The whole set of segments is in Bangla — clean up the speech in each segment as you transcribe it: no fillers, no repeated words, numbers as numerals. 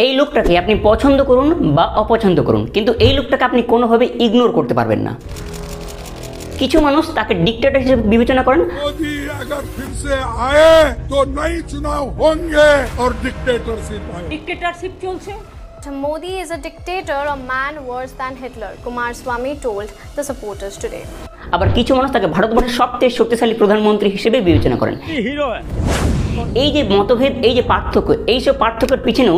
এই লোকটাকে আপনি পছন্দ করুন বা অপছন্দ করুন, কিন্তু এই লোকটাকে আপনি কোনোভাবে ইগনোর করতে পারবেন না। কিছু মানুষ তাকে ডিক্টেটর হিসেবে বিবেচনা করেন। मोदी अगर फिर से आए तो नए चुनाव होंगे और डिक्टेटरशिप आएगी। ডিক্টেটরশিপ চলছে। Modi is a dictator, a man worse than Hitler, Kumaraswamy told the supporters today. আবার কিছু মানুষ তাকে ভারতবর্ষের সবচেয়ে শক্তিশালী প্রধানমন্ত্রী হিসেবে বিবেচনা করেন। এই যে মতভেদ, এই যে পার্থক্য, এইসব পার্থক্যের পিছনেও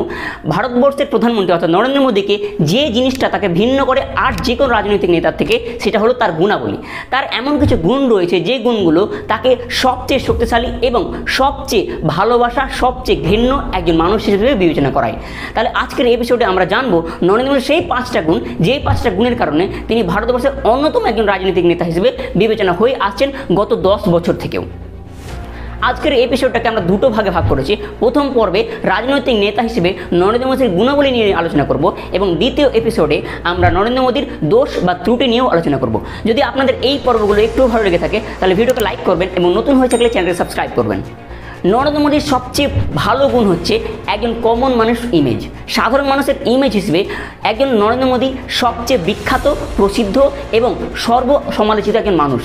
ভারতবর্ষের প্রধানমন্ত্রী অর্থাৎ নরেন্দ্র মোদীকে যে জিনিসটা তাকে ভিন্ন করে আর যে কোনো রাজনৈতিক নেতার থেকে, সেটা হলো তার গুণাবলী। তার এমন কিছু গুণ রয়েছে যে গুণগুলো তাকে সবচেয়ে শক্তিশালী এবং সবচেয়ে ভালোবাসা, সবচেয়ে ঘৃণ্য একজন মানুষ হিসেবে বিবেচনা করায়। তাহলে আজকের এপিসোডে আমরা জানবো নরেন্দ্র মোদীর সেই 5টা গুণ, যেই 5টা গুণের কারণে তিনি ভারতবর্ষের অন্যতম একজন রাজনৈতিক নেতা হিসেবে বিবেচনা হয়ে আসছেন গত 10 বছর থেকেও। আজকের এপিসোডটাকে আমরা দুটো ভাগে ভাগ করেছি। প্রথম পর্বে রাজনৈতিক নেতা হিসেবে নরেন্দ্র মোদীর গুণাবলী নিয়ে আলোচনা করব এবং দ্বিতীয় এপিসোডে আমরা নরেন্দ্র মোদীর দোষ বা ত্রুটি নিয়েও আলোচনা করব। যদি আপনাদের এই পর্বগুলো একটু ভালো লেগে থাকে তাহলে ভিডিওকে লাইক করবেন এবং নতুন হয়ে থাকলে চ্যানেলকে সাবস্ক্রাইব করবেন। নরেন্দ্র মোদীর সবচেয়ে ভালো গুণ হচ্ছে একজন কমন মানুষ ইমেজ। সাধারণ মানুষের ইমেজ হিসেবে একজন নরেন্দ্র মোদী সবচেয়ে বিখ্যাত, প্রসিদ্ধ এবং সর্বসমালোচিত একজন মানুষ।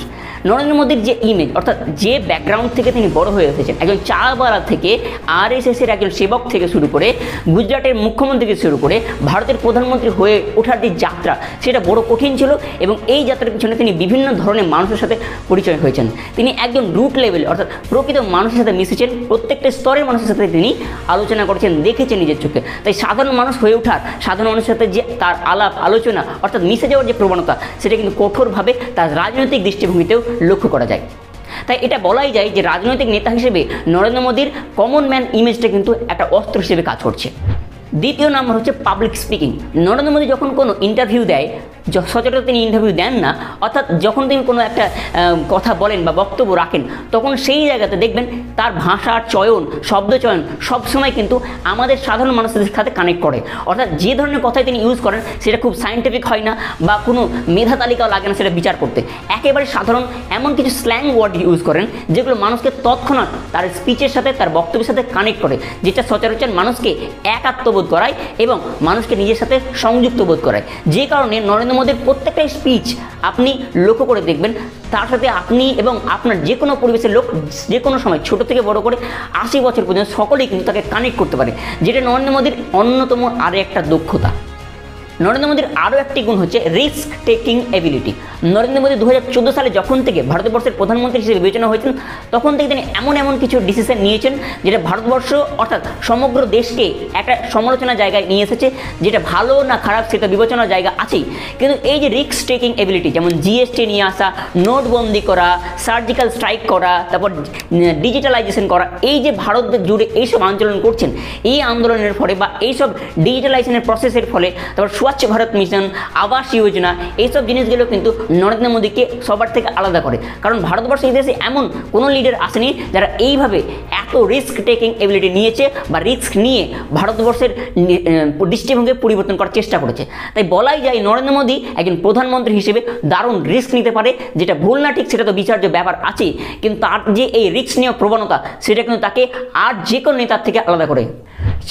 নরেন্দ্র মোদীর যে ইমেজ, অর্থাৎ যে ব্যাকগ্রাউন্ড থেকে তিনি বড় হয়ে এসেছেন, একজন চাবালা থেকে আরএসএসের একজন সেবক থেকে শুরু করে গুজরাটের মুখ্যমন্ত্রী থেকে শুরু করে ভারতের প্রধানমন্ত্রী হয়ে ওঠার যে যাত্রা, সেটা বড় কঠিন ছিল এবং এই যাত্রার পিছনে তিনি বিভিন্ন ধরনের মানুষের সাথে পরিচয় হয়েছেন। তিনি একজন রুট লেভেল অর্থাৎ প্রকৃত মানুষের সাথে মিশেছেন, প্রত্যেকটা স্তরের মানুষের সাথে তিনি আলোচনা করেছেন, দেখেছেন নিজের চোখে। তাই সাধারণ মানুষ হয়ে ওঠার, সাধারণ মানুষের সাথে যে তার আলাপ আলোচনা অর্থাৎ মিশে যাওয়ার যে প্রবণতা, সেটা কিন্তু কঠোরভাবে তার রাজনৈতিক দৃষ্টিভঙ্গিতেও লক্ষ্য করা যায়। তাই এটা বলাই যায় যে রাজনৈতিক নেতা হিসেবে নরেন্দ্র মোদীর কমন ম্যান ইমেজটা কিন্তু একটা অস্ত্র হিসেবে কাজ করছে। দ্বিতীয় নাম্বার হচ্ছে পাবলিক স্পিকিং। নরেন্দ্র মোদী যখন কোনো ইন্টারভিউ দেয়, সচরাচর তিনি ইন্টারভিউ দেন না, অর্থাৎ যখন তিনি কোনো একটা কথা বলেন বা বক্তব্য রাখেন, তখন সেই জায়গাতে দেখবেন তার ভাষার চয়ন, শব্দ চয়ন সবসময় কিন্তু আমাদের সাধারণ মানুষদের সাথে কানেক্ট করে। অর্থাৎ যে ধরনের কথাই তিনি ইউজ করেন সেটা খুব সায়েন্টিফিক হয় না বা কোনো মেধা তালিকাও লাগে না সেটা বিচার করতে। একেবারে সাধারণ এমন কিছু স্ল্যাং ওয়ার্ড ইউজ করেন যেগুলো মানুষকে তৎক্ষণাৎ তার স্পিচের সাথে, তার বক্তব্যের সাথে কানেক্ট করে, যেটা সচরাচর মানুষকে একাত্মবোধ করায় এবং মানুষকে নিজের সাথে সংযুক্ত বোধ করায়। যে কারণে নরেন্দ্র মোদীর প্রত্যেকটা স্পিচ আপনি লক্ষ্য করে দেখবেন তার সাথে আপনি এবং আপনার যে কোনো পরিবেশের লোক যে কোনো সময় ছোট থেকে বড় করে 80 বছর পর্যন্ত সকলেই কিন্তু তাকে কানেক্ট করতে পারে, যেটা নরেন্দ্র মোদীর অন্যতম আরও একটা দক্ষতা। নরেন্দ্র মোদীর আরও একটি গুণ হচ্ছে risk taking ability. Narendra Modi 2014 সালে যখন থেকে ভারতবর্ষের প্রধানমন্ত্রী হিসেবে বিবেচনা হয়েছেন, তখন থেকে তিনি এমন কিছু ডিসিশন নিয়েছেন যেটা ভারতবর্ষ অর্থাৎ সমগ্র দেশকে একটা সমালোচনার জায়গায় নিয়ে এসেছে। যেটা ভালো না খারাপ সেটা বিবেচনার জায়গা আছেই, কিন্তু এই যে রিস্ক টেকিং এবিলিটি, যেমন জিএসটি নিয়ে আসা, নোটবন্দি করা, সার্জিক্যাল স্ট্রাইক করা, তারপর ডিজিটালাইজেশন করা, এই যে ভারত জুড়ে এইসব আন্দোলন করছেন, এই আন্দোলনের ফলে বা এইসব ডিজিটালাইজেশনের প্রসেসের ফলে, তারপর স্বচ্ছ ভারত মিশন, আবাস যোজনা, এইসব জিনিসগুলো কিন্তু নরেন্দ্র মোদীকে সবার থেকে আলাদা করে। কারণ ভারতবর্ষের ইতিহাসে এমন কোনো লিডার আসেনি যারা এইভাবে এত রিস্ক টেকিং এবিলিটি নিয়েছে বা রিস্ক নিয়ে ভারতবর্ষের দৃষ্টিভঙ্গি পরিবর্তন করার চেষ্টা করেছে। তাই বলাই যায় নরেন্দ্র মোদী একজন প্রধানমন্ত্রী হিসেবে দারুণ রিস্ক নিতে পারে। যেটা ভুল না ঠিক সেটা তো বিচার্য ব্যাপার আছেই, কিন্তু তার যে এই রিস্ক নেওয়ার প্রবণতা, সেটা কিন্তু তাকে আর যে কোনো নেতার থেকে আলাদা করে।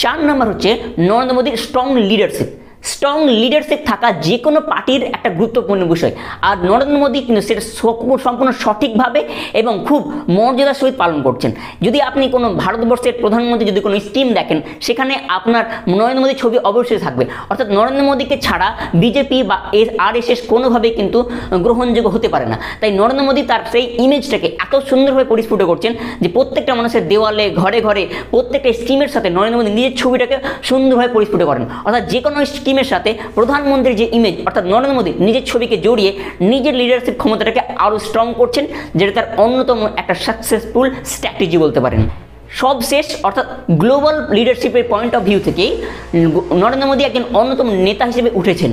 4 নম্বর হচ্ছে নরেন্দ্র মোদীর স্ট্রং লিডারশিপ। স্ট্রং লিডারশিপ থাকা যে কোনো পার্টির একটা গুরুত্বপূর্ণ বিষয়, আর নরেন্দ্র মোদী কিন্তু সেটা সম্পূর্ণ সঠিকভাবে এবং খুব মর্যাদার সহিত পালন করছেন। যদি আপনি কোনো ভারতবর্ষের প্রধানমন্ত্রী যদি কোনো স্কিম দেখেন, সেখানে আপনার নরেন্দ্র মোদীর ছবি অবশ্যই থাকবে। অর্থাৎ নরেন্দ্র মোদীকে ছাড়া বিজেপি বা আরএসএস কোনোভাবেই কিন্তু গ্রহণযোগ্য হতে পারে না। তাই নরেন্দ্র মোদী তার সেই ইমেজটাকে এত সুন্দরভাবে পরিস্ফুট করছেন যে প্রত্যেকটা মানুষের দেওয়ালে, ঘরে ঘরে প্রত্যেকটা স্কিমের সাথে নরেন্দ্র মোদী নিজের ছবিটাকে সুন্দরভাবে পরিস্ফুট করেন। অর্থাৎ যে কোনো স্কিমের সাথে প্রধানমন্ত্রীর যে ইমেজ অর্থাৎ নরেন্দ্র মোদী নিজের ছবিকে জড়িয়ে নিজের লিডারশিপ ক্ষমতাটাকে আরও স্ট্রং করছেন, যেটা তার অন্যতম একটা সাকসেসফুল স্ট্র্যাটেজি বলতে পারেন। সবশেষ অর্থাৎ গ্লোবাল লিডারশিপের পয়েন্ট অফ ভিউ থেকেই নরেন্দ্র মোদী একজন অন্যতম নেতা হিসেবে উঠেছেন।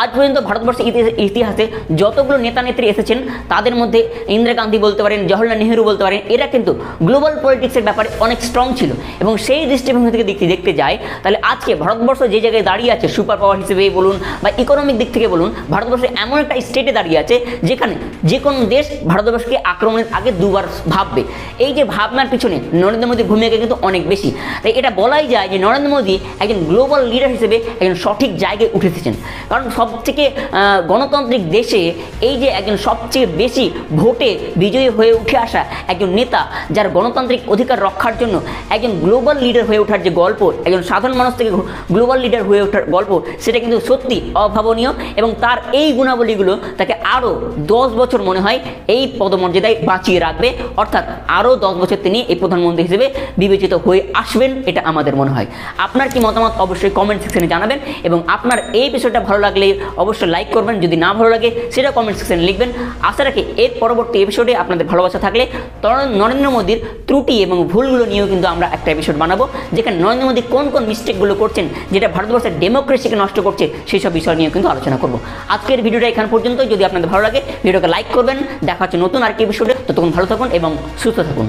আজ পর্যন্ত ভারতবর্ষের ইতিহাসে যতগুলো নেতা নেত্রী এসেছেন তাদের মধ্যে ইন্দিরা গান্ধী বলতে পারেন, জওহরলাল নেহেরু বলতে পারেন, এরা কিন্তু গ্লোবাল পলিটিক্সের ব্যাপারে অনেক স্ট্রং ছিল। এবং সেই দৃষ্টিভঙ্গি থেকে দেখতে যায় তাহলে আজকে ভারতবর্ষ যে জায়গায় দাঁড়িয়ে আছে সুপার পাওয়ার হিসেবে বলুন বা ইকোনমিক দিক থেকে বলুন, ভারতবর্ষ এমন একটা স্টেটে দাঁড়িয়ে আছে যেখানে যে কোনো দেশ ভারতবর্ষকে আক্রমণের আগে দুবার ভাববে। এই যে ভাবনার পিছনে নরেন্দ্র মোদীর ভূমিকা কিন্তু অনেক বেশি। তাই এটা বলাই যায় যে নরেন্দ্র মোদী একজন গ্লোবাল লিডার হিসেবে একজন সঠিক জায়গায় উঠে এসেছেন। কারণ সবথেকে গণতান্ত্রিক দেশে এই যে একজন সবচেয়ে বেশি ভোটে বিজয়ী হয়ে উঠে আসা একজন নেতা, যার গণতান্ত্রিক অধিকার রক্ষার জন্য একজন গ্লোবাল লিডার হয়ে ওঠার যে গল্প, একজন সাধারণ মানুষ থেকে গ্লোবাল লিডার হয়ে ওঠার গল্প, সেটা কিন্তু সত্যি অভাবনীয়। এবং তার এই গুণাবলীগুলো তাকে আরও 10 বছর মনে হয় এই পদমর্যাদায় বাঁচিয়ে রাখবে, অর্থাৎ আরও 10 বছর তিনি এই প্রধানমন্ত্রী হিসেবে বিবেচিত হয়ে আসবেন, এটা আমাদের মনে হয়। আপনার কি মতামত অবশ্যই কমেন্ট সেকশনে জানাবেন, এবং আপনার এই বিষয়টা ভালো লাগলে অবশ্যই লাইক করবেন, যদি না ভালো লাগে সেটা কমেন্ট সেকশনে লিখবেন। আশা রাখি এর পরবর্তী এপিসোডে আপনাদের ভালোবাসা থাকলে নরেন্দ্র মোদীর ত্রুটি এবং ভুলগুলো নিয়েও কিন্তু আমরা একটা এপিসোড বানাবো, যেখানে নরেন্দ্র মোদী কোন কোন মিস্টেকগুলো করছেন যেটা ভারতবর্ষের ডেমোক্রেসিকে নষ্ট করছে, সেই সব বিষয় নিয়েও কিন্তু আলোচনা করব। আজকের ভিডিওটা এখান পর্যন্ত। যদি আপনাদের ভালো লাগে ভিডিওকে লাইক করবেন। দেখা হচ্ছে নতুন আরেকটি এপিসোডে। ততক্ষণ ভালো থাকুন এবং সুস্থ থাকুন।